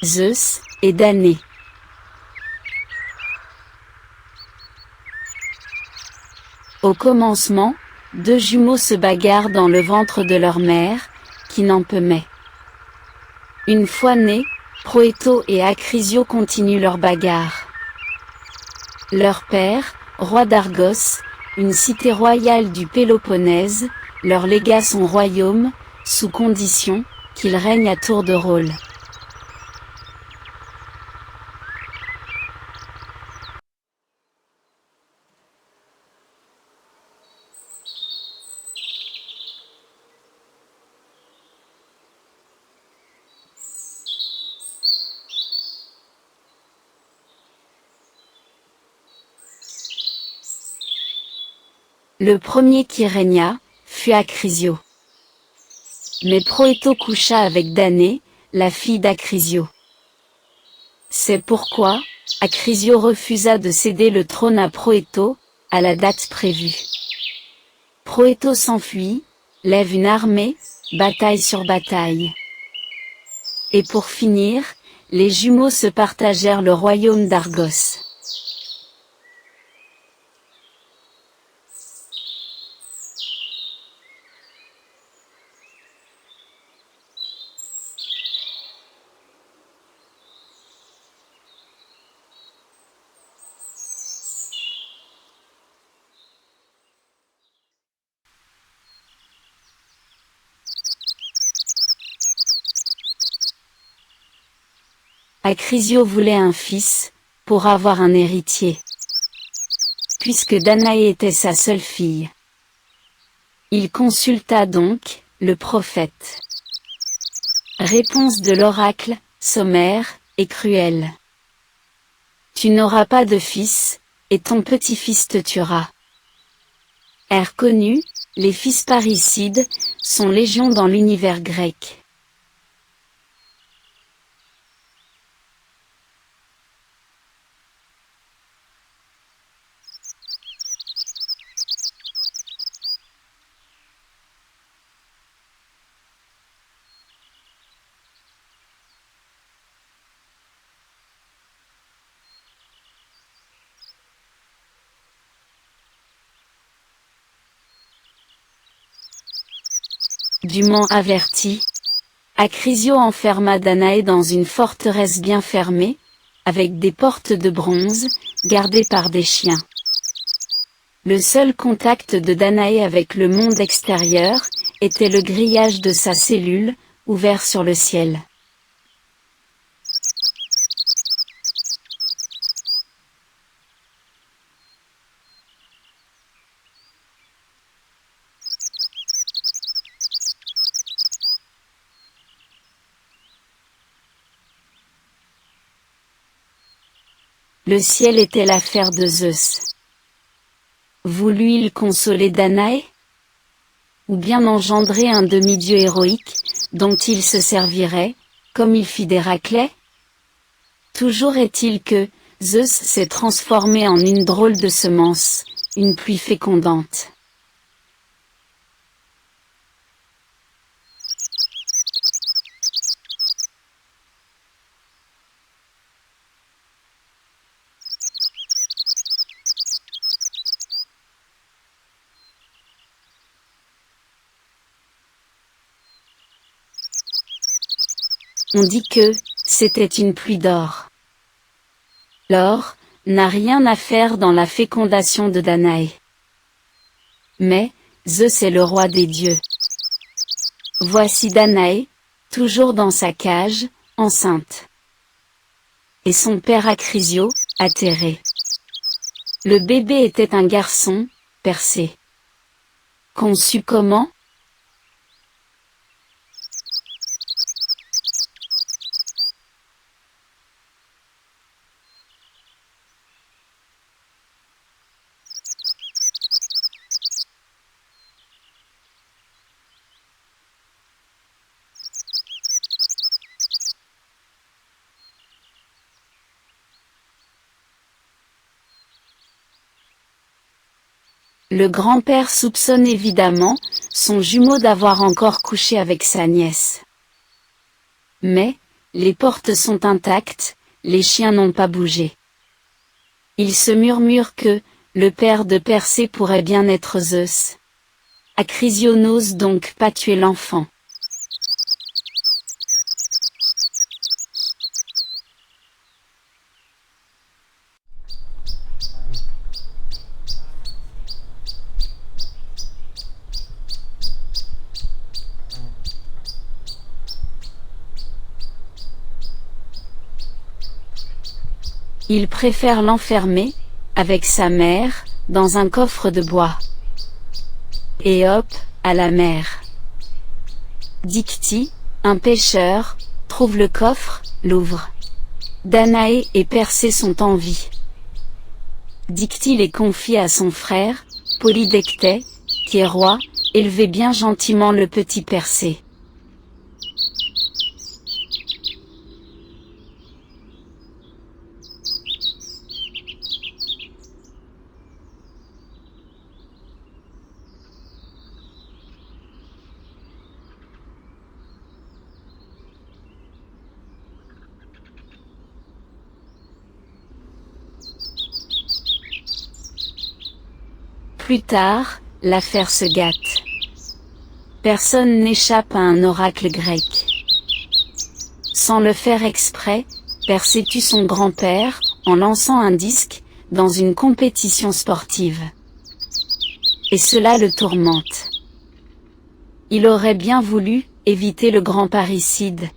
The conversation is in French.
Zeus et Danaé. Au commencement, deux jumeaux se bagarrent dans le ventre de leur mère, qui n'en peut mais. Une fois nés, Proéto et Achrysio continuent leur bagarre. Leur père, roi d'Argos, une cité royale du Péloponnèse, leur légua son royaume, sous condition qu'il règne à tour de rôle. Le premier qui régna fut Achrysio. Mais Proéto coucha avec Danaé, la fille d'Achrysio. C'est pourquoi Achrysio refusa de céder le trône à Proéto, à la date prévue. Proéto s'enfuit, lève une armée, bataille sur bataille. Et pour finir, les jumeaux se partagèrent le royaume d'Argos. Achrysio voulait un fils, pour avoir un héritier. Puisque Danaé était sa seule fille. Il consulta donc le prophète. Réponse de l'oracle, sommaire et cruelle. Tu n'auras pas de fils, et ton petit-fils te tuera. Air connu, les fils parricides sont légion dans l'univers grec. Dûment averti, Achrysio enferma Danaé dans une forteresse bien fermée, avec des portes de bronze, gardées par des chiens. Le seul contact de Danaé avec le monde extérieur était le grillage de sa cellule, ouvert sur le ciel. Le ciel était l'affaire de Zeus. Voulut-il consoler Danaé? Ou bien engendrer un demi-dieu héroïque, dont il se servirait, comme il fit d'Héraclès? Toujours est-il que Zeus s'est transformé en une drôle de semence, une pluie fécondante. On dit que c'était une pluie d'or. L'or n'a rien à faire dans la fécondation de Danaé. Mais Zeus est le roi des dieux. Voici Danaé, toujours dans sa cage, enceinte. Et son père Achrysio, atterré. Le bébé était un garçon, Persée. Conçu comment? Le grand-père soupçonne évidemment son jumeau d'avoir encore couché avec sa nièce. Mais, les portes sont intactes, les chiens n'ont pas bougé. Il se murmure que, le père de Persée pourrait bien être Zeus. Achrysio n'ose donc pas tuer l'enfant. Il préfère l'enfermer, avec sa mère, dans un coffre de bois. Et hop, à la mer. Dictys, un pêcheur, trouve le coffre, l'ouvre. Danaé et Persée sont en vie. Dictys les confie à son frère, Polydectès, qui est roi, élevez bien gentiment le petit Persée. Plus tard, l'affaire se gâte. Personne n'échappe à un oracle grec. Sans le faire exprès, Persée tue son grand-père, en lançant un disque, dans une compétition sportive. Et cela le tourmente. Il aurait bien voulu éviter le grand parricide,